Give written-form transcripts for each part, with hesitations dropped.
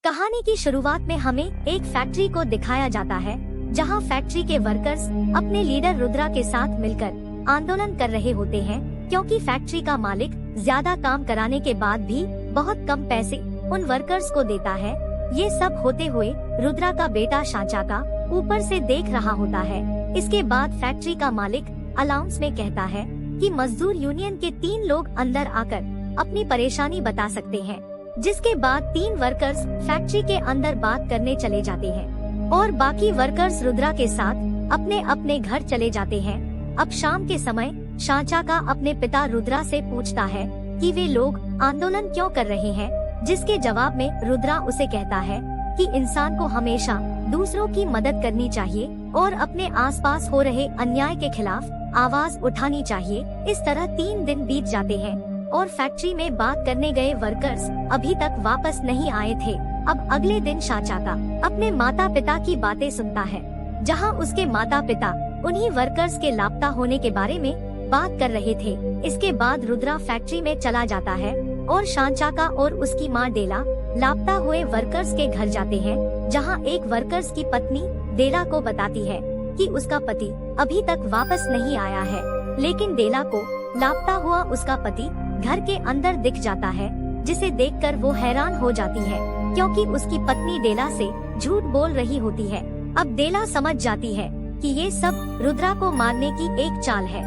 कहानी की शुरुआत में हमें एक फैक्ट्री को दिखाया जाता है, जहां फैक्ट्री के वर्कर्स अपने लीडर रुद्रा के साथ मिलकर आंदोलन कर रहे होते हैं, क्योंकि फैक्ट्री का मालिक ज्यादा काम कराने के बाद भी बहुत कम पैसे उन वर्कर्स को देता है। ये सब होते हुए रुद्रा का बेटा शांचाका ऊपर से देख रहा होता है। इसके बाद फैक्ट्री का मालिक अनाउंस में कहता है कि मजदूर यूनियन के 3 लोग अंदर आकर अपनी परेशानी बता सकते हैं। जिसके बाद 3 वर्कर्स फैक्ट्री के अंदर बात करने चले जाते हैं और बाकी वर्कर्स रुद्रा के साथ अपने अपने घर चले जाते हैं। अब शाम के समय शांचाका अपने पिता रुद्रा से पूछता है कि वे लोग आंदोलन क्यों कर रहे हैं, जिसके जवाब में रुद्रा उसे कहता है कि इंसान को हमेशा दूसरों की मदद करनी चाहिए और अपने आसपास हो रहे अन्याय के खिलाफ आवाज उठानी चाहिए। इस तरह 3 दिन बीत जाते हैं और फैक्ट्री में बात करने गए वर्कर्स अभी तक वापस नहीं आए थे। अब अगले दिन शांचाका अपने माता पिता की बातें सुनता है, जहां उसके माता पिता उन्हीं वर्कर्स के लापता होने के बारे में बात कर रहे थे। इसके बाद रुद्रा फैक्ट्री में चला जाता है और शांचाका और उसकी माँ डेला लापता हुए वर्कर्स के घर जाते हैं, जहां एक वर्कर्स की पत्नी डेला को बताती है कि उसका पति अभी तक वापस नहीं आया है। लेकिन डेला को लापता हुआ उसका पति घर के अंदर दिख जाता है, जिसे देखकर वो हैरान हो जाती है, क्योंकि उसकी पत्नी डेला से झूठ बोल रही होती है। अब डेला समझ जाती है कि ये सब रुद्रा को मारने की एक चाल है।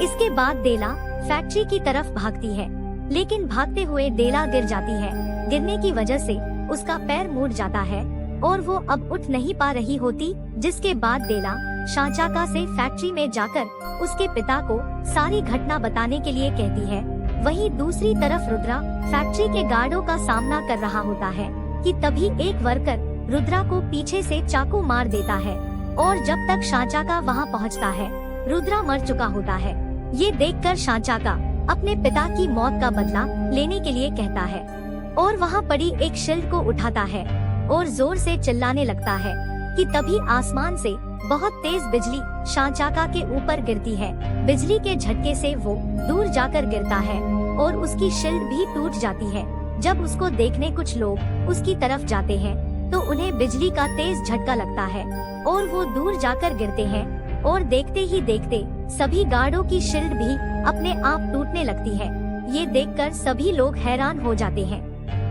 इसके बाद डेला फैक्ट्री की तरफ भागती है, लेकिन भागते हुए डेला गिर जाती है। गिरने की वजह से उसका पैर मुड़ जाता है और वो अब उठ नहीं पा रही होती। जिसके बाद डेला शांचाका से फैक्ट्री में जाकर उसके पिता को सारी घटना बताने के लिए कहती है। वहीं दूसरी तरफ रुद्रा फैक्ट्री के गार्डों का सामना कर रहा होता है कि तभी एक वर्कर रुद्रा को पीछे से चाकू मार देता है और जब तक शांचाका वहां पहुंचता है, रुद्रा मर चुका होता है। ये देखकर शांचाका अपने पिता की मौत का बदला लेने के लिए कहता है और वहां पड़ी एक शील्ड को उठाता है और जोर से चिल्लाने लगता है कि तभी आसमान से बहुत तेज बिजली शांचाका के ऊपर गिरती है। बिजली के झटके से वो दूर जाकर गिरता है और उसकी शील्ड भी टूट जाती है। जब उसको देखने कुछ लोग उसकी तरफ जाते हैं तो उन्हें बिजली का तेज झटका लगता है और वो दूर जाकर गिरते हैं और देखते ही देखते सभी गार्डों की शील्ड भी अपने आप टूटने लगती है। ये देखकर सभी लोग हैरान हो जाते हैं।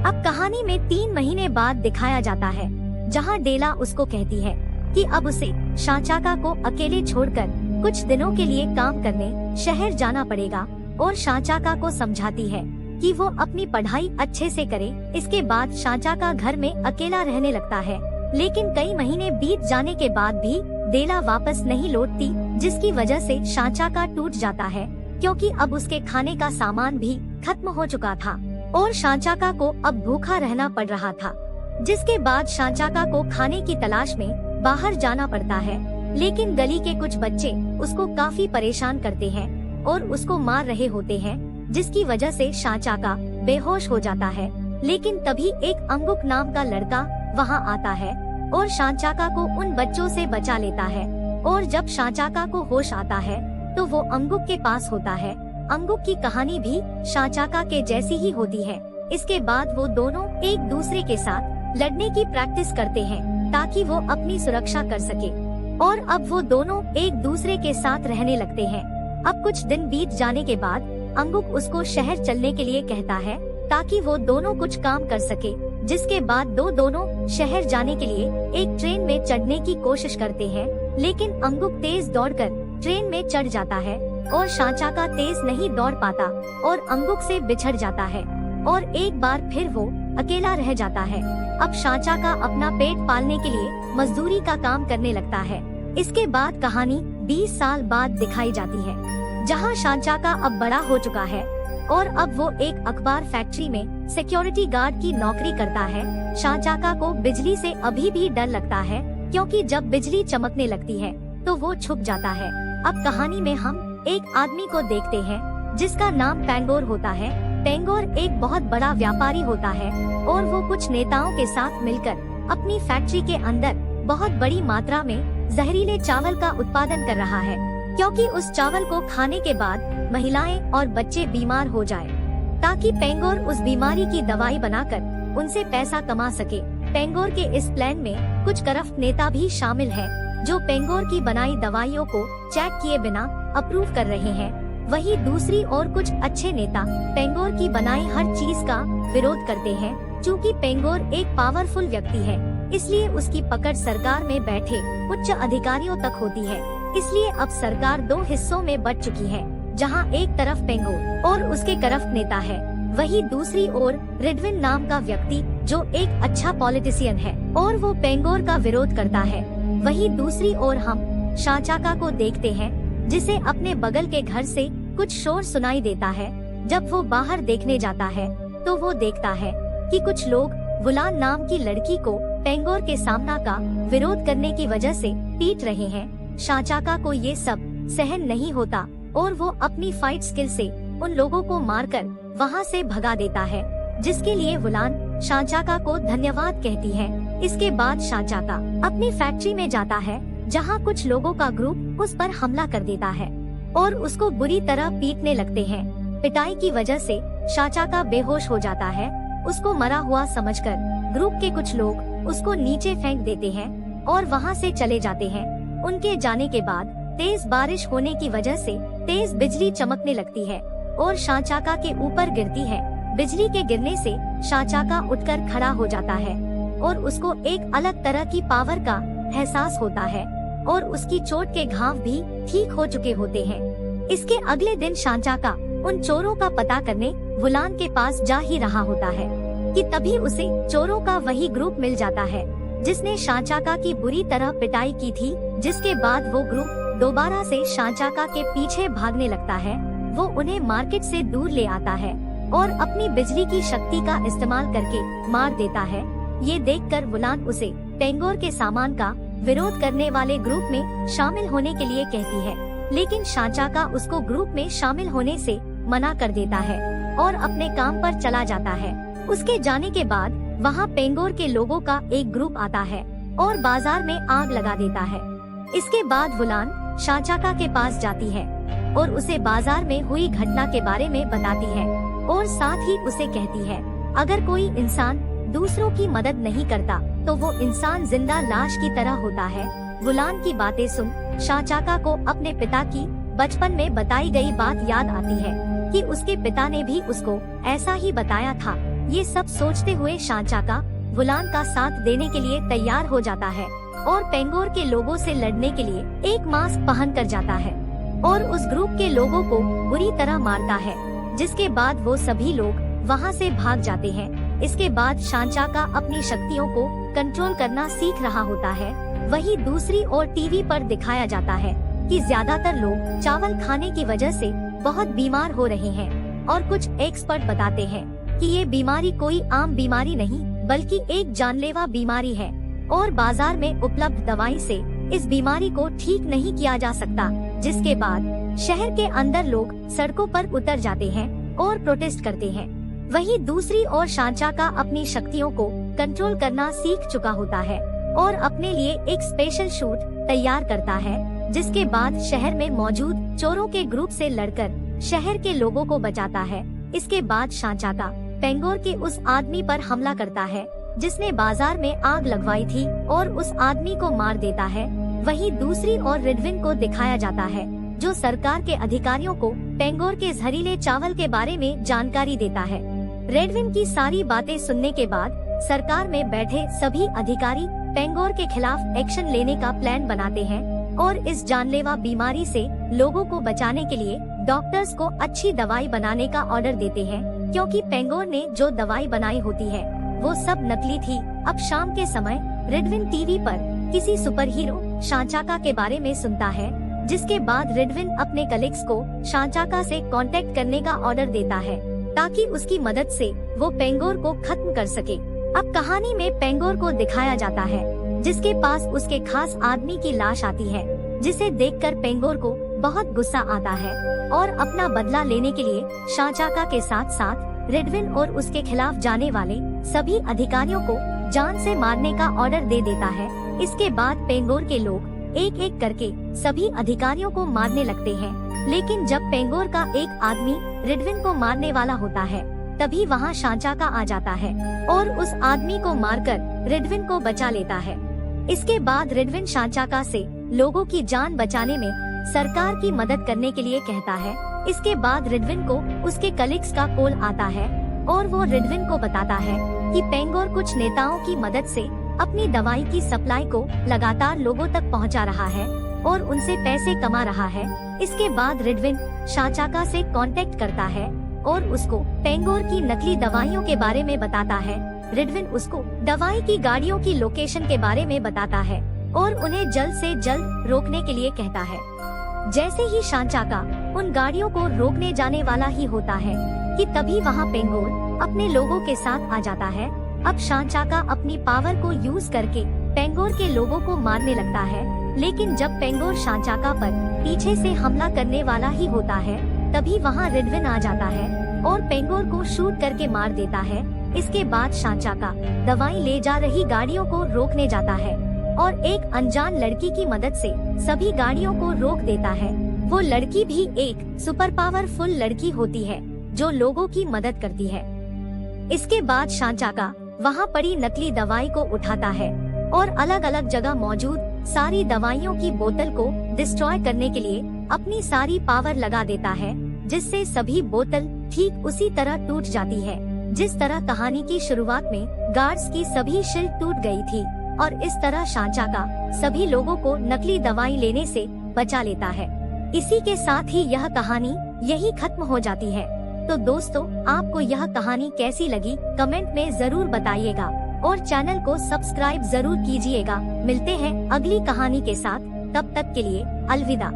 अब कहानी में 3 महीने बाद दिखाया जाता है, जहाँ डेला उसको कहती है कि अब उसे शांचाका को अकेले छोड़कर कुछ दिनों के लिए काम करने शहर जाना पड़ेगा और शांचाका को समझाती है कि वो अपनी पढ़ाई अच्छे से करे। इसके बाद शांचाका घर में अकेला रहने लगता है, लेकिन कई महीने बीत जाने के बाद भी डेला वापस नहीं लौटती, जिसकी वजह से शांचाका टूट जाता है, क्योंकि अब उसके खाने का सामान भी खत्म हो चुका था और शांचाका को अब भूखा रहना पड़ रहा था। जिसके बाद शांचाका को खाने की तलाश में बाहर जाना पड़ता है, लेकिन गली के कुछ बच्चे उसको काफी परेशान करते हैं और उसको मार रहे होते हैं, जिसकी वजह से शांचाका बेहोश हो जाता है। लेकिन तभी एक अंगुक नाम का लड़का वहां आता है और शांचाका को उन बच्चों से बचा लेता है। और जब शांचाका को होश आता है तो वो अंगुक के पास होता है। अंगुक की कहानी भी शांचाका के जैसी ही होती है। इसके बाद वो दोनों एक दूसरे के साथ लड़ने की प्रैक्टिस करते हैं ताकि वो अपनी सुरक्षा कर सके और अब वो दोनों एक दूसरे के साथ रहने लगते हैं। अब कुछ दिन बीत जाने के बाद अंगुक उसको शहर चलने के लिए कहता है ताकि वो दोनों कुछ काम कर सके। जिसके बाद दोनों शहर जाने के लिए एक ट्रेन में चढ़ने की कोशिश करते हैं, लेकिन अंगुक तेज दौड़कर ट्रेन में चढ़ जाता है और शांचाका तेज नहीं दौड़ पाता और अंगुक से बिछड़ जाता है और एक बार फिर वो अकेला रह जाता है। अब शांचाका अपना पेट पालने के लिए मजदूरी का काम करने लगता है। इसके बाद कहानी 20 साल बाद दिखाई जाती है, जहां शांचाका अब बड़ा हो चुका है और अब वो एक अखबार फैक्ट्री में सिक्योरिटी गार्ड की नौकरी करता है। शांचाका को बिजली से अभी भी डर लगता है, क्योंकि जब बिजली चमकने लगती है तो वो छुप जाता है। अब कहानी में हम एक आदमी को देखते हैं जिसका नाम पेंगोर होता है। पेंगोर एक बहुत बड़ा व्यापारी होता है और वो कुछ नेताओं के साथ मिलकर अपनी फैक्ट्री के अंदर बहुत बड़ी मात्रा में जहरीले चावल का उत्पादन कर रहा है, क्योंकि उस चावल को खाने के बाद महिलाएं और बच्चे बीमार हो जाएं, ताकि पेंगोर उस बीमारी की दवाई बनाकर उनसे पैसा कमा सके। पेंगोर के इस प्लान में कुछ करप्ट नेता भी शामिल हैं, जो पेंगोर की बनाई दवाइयों को चेक किए बिना अप्रूव कर रहे हैं। वहीं दूसरी ओर कुछ अच्छे नेता पेंगोर की बनाई हर चीज का विरोध करते हैं। चूँकि पेंगोर एक पावरफुल व्यक्ति है, इसलिए उसकी पकड़ सरकार में बैठे उच्च अधिकारियों तक होती है। इसलिए अब सरकार दो हिस्सों में बट चुकी है, जहां एक तरफ पेंगोर और उसके करप्ट नेता है, वहीं दूसरी ओर रिडविन नाम का व्यक्ति जो एक अच्छा पॉलिटिशियन है और वो पेंगोर का विरोध करता है। वहीं दूसरी ओर हम शांचाका को देखते हैं, जिसे अपने बगल के घर से कुछ शोर सुनाई देता है। जब वो बाहर देखने जाता है तो वो देखता है कि कुछ लोग वुलान नाम की लड़की को पेंगोर के सामना का विरोध करने की वजह से पीट रहे हैं। शांचाका को ये सब सहन नहीं होता और वो अपनी फाइट स्किल से उन लोगों को मारकर वहाँ से भगा देता है, जिसके लिए वुलान शांचाका को धन्यवाद कहती है। इसके बाद शांचाका अपनी फैक्ट्री में जाता है, जहाँ कुछ लोगों का ग्रुप उस पर हमला कर देता है और उसको बुरी तरह पीटने लगते हैं। पिटाई की वजह से शांचाका बेहोश हो जाता है। उसको मरा हुआ समझकर ग्रुप के कुछ लोग उसको नीचे फेंक देते हैं और वहाँ से चले जाते हैं। उनके जाने के बाद तेज बारिश होने की वजह से तेज बिजली चमकने लगती है और शांचाका के ऊपर गिरती है। बिजली के गिरने से शांचाका उठकर खड़ा हो जाता है और उसको एक अलग तरह की पावर का एहसास होता है और उसकी चोट के घाव भी ठीक हो चुके होते हैं। इसके अगले दिन शांचाका उन चोरों का पता करने वुलान के पास जा ही रहा होता है कि तभी उसे चोरों का वही ग्रुप मिल जाता है जिसने शांचाका की बुरी तरह पिटाई की थी। जिसके बाद वो ग्रुप दोबारा से शांचाका के पीछे भागने लगता है। वो उन्हें मार्केट से दूर ले आता है और अपनी बिजली की शक्ति का इस्तेमाल करके मार देता है। ये देखकर वुलान उसे पेंगोर के सामान का विरोध करने वाले ग्रुप में शामिल होने के लिए कहती है, लेकिन शांचाका उसको ग्रुप में शामिल होने से मना कर देता है और अपने काम पर चला जाता है। उसके जाने के बाद वहाँ पेंगोर के लोगों का एक ग्रुप आता है और बाजार में आग लगा देता है। इसके बाद वुलान शांचाका के पास जाती है और उसे बाजार में हुई घटना के बारे में बताती है और साथ ही उसे कहती है, अगर कोई इंसान दूसरों की मदद नहीं करता तो वो इंसान जिंदा लाश की तरह होता है। वुलान की बातें सुन शांचाका को अपने पिता की बचपन में बताई गई बात याद आती है कि उसके पिता ने भी उसको ऐसा ही बताया था। ये सब सोचते हुए शांचाका वुलान का साथ देने के लिए तैयार हो जाता है और पेंगोर के लोगों से लड़ने के लिए एक मास्क पहन कर जाता है और उस ग्रुप के लोगों को बुरी तरह मारता है। जिसके बाद वो सभी लोग वहाँ से भाग जाते हैं। इसके बाद शांचाका अपनी शक्तियों को कंट्रोल करना सीख रहा होता है। वहीं दूसरी ओर टीवी पर दिखाया जाता है कि ज्यादातर लोग चावल खाने की वजह से बहुत बीमार हो रहे हैं और कुछ एक्सपर्ट बताते हैं कि ये बीमारी कोई आम बीमारी नहीं बल्कि एक जानलेवा बीमारी है और बाजार में उपलब्ध दवाई से इस बीमारी को ठीक नहीं किया जा सकता। जिसके बाद शहर के अंदर लोग सड़कों पर उतर जाते हैं और प्रोटेस्ट करते हैं। वहीं दूसरी ओर शांचाका अपनी शक्तियों को कंट्रोल करना सीख चुका होता है और अपने लिए एक स्पेशल शूट तैयार करता है। जिसके बाद शहर में मौजूद चोरों के ग्रुप से लड़कर शहर के लोगों को बचाता है। इसके बाद शांचाका पेंगोर के उस आदमी पर हमला करता है जिसने बाजार में आग लगवाई थी और उस आदमी को मार देता है। वहीं दूसरी ओर रिडविन को दिखाया जाता है जो सरकार के अधिकारियों को पेंगोर के जहरीले चावल के बारे में जानकारी देता है। रेडविन की सारी बातें सुनने के बाद सरकार में बैठे सभी अधिकारी पेंगोर के खिलाफ एक्शन लेने का प्लान बनाते हैं और इस जानलेवा बीमारी से लोगों को बचाने के लिए डॉक्टर्स को अच्छी दवाई बनाने का ऑर्डर देते हैं, क्योंकि पेंगोर ने जो दवाई बनाई होती है वो सब नकली थी। अब शाम के समय रिडविन टीवी पर किसी सुपर हीरो शांचाका के बारे में सुनता है। जिसके बाद रिडविन अपने कलीग्स को शांचाका से कांटेक्ट करने का ऑर्डर देता है ताकि उसकी मदद से वो पेंगोर को खत्म कर सके। अब कहानी में पेंगोर को दिखाया जाता है जिसके पास उसके खास आदमी की लाश आती है, जिसे देखकर पेंगोर को बहुत गुस्सा आता है और अपना बदला लेने के लिए शांचाका के साथ साथ रिडविन और उसके खिलाफ जाने वाले सभी अधिकारियों को जान से मारने का ऑर्डर दे देता है। इसके बाद पेंगोर के लोग एक एक करके सभी अधिकारियों को मारने लगते हैं, लेकिन जब पेंगोर का एक आदमी रिडविन को मारने वाला होता है तभी वहाँ शांचाका आ जाता है और उस आदमी को मारकर रिडविन को बचा लेता है। इसके बाद रिडविन शांचाका से लोगों की जान बचाने में सरकार की मदद करने के लिए कहता है। इसके बाद रिडविन को उसके कलीग्स का कॉल आता है और वो रिडविन को बताता है कि पेंगोर कुछ नेताओं की मदद से अपनी दवाई की सप्लाई को लगातार लोगों तक पहुंचा रहा है और उनसे पैसे कमा रहा है। इसके बाद रिडविन शांचाका से कांटेक्ट करता है और उसको पेंगोर की नकली दवाइयों के बारे में बताता है। रिडविन उसको दवाई की गाड़ियों की लोकेशन के बारे में बताता है और उन्हें जल्द से जल्द रोकने के लिए कहता है। जैसे ही शांचाका उन गाड़ियों को रोकने जाने वाला ही होता है कि तभी वहाँ पेंगोर अपने लोगों के साथ आ जाता है। अब शांचाका अपनी पावर को यूज करके पेंगोर के लोगों को मारने लगता है, लेकिन जब पेंगोर शांचाका पर पीछे से हमला करने वाला ही होता है तभी वहाँ रिडविन आ जाता है और पेंगोर को शूट करके मार देता है। इसके बाद शांचाका दवाई ले जा रही गाड़ियों को रोकने जाता है और एक अनजान लड़की की मदद से सभी गाड़ियों को रोक देता है। वो लड़की भी एक सुपर पावरफुल लड़की होती है जो लोगों की मदद करती है। इसके बाद शांचाका वहाँ पड़ी नकली दवाई को उठाता है और अलग अलग जगह मौजूद सारी दवाइयों की बोतल को डिस्ट्रॉय करने के लिए अपनी सारी पावर लगा देता है, जिससे सभी बोतल ठीक उसी तरह टूट जाती है जिस तरह कहानी की शुरुआत में गार्ड्स की सभी शील्ड टूट गई थी। और इस तरह शांचाका सभी लोगों को नकली दवाई लेने से बचा लेता है। इसी के साथ ही यह कहानी यही खत्म हो जाती है। तो दोस्तों, आपको यह कहानी कैसी लगी कमेंट में जरूर बताइएगा और चैनल को सब्सक्राइब जरूर कीजिएगा। मिलते हैं अगली कहानी के साथ, तब तक के लिए अलविदा।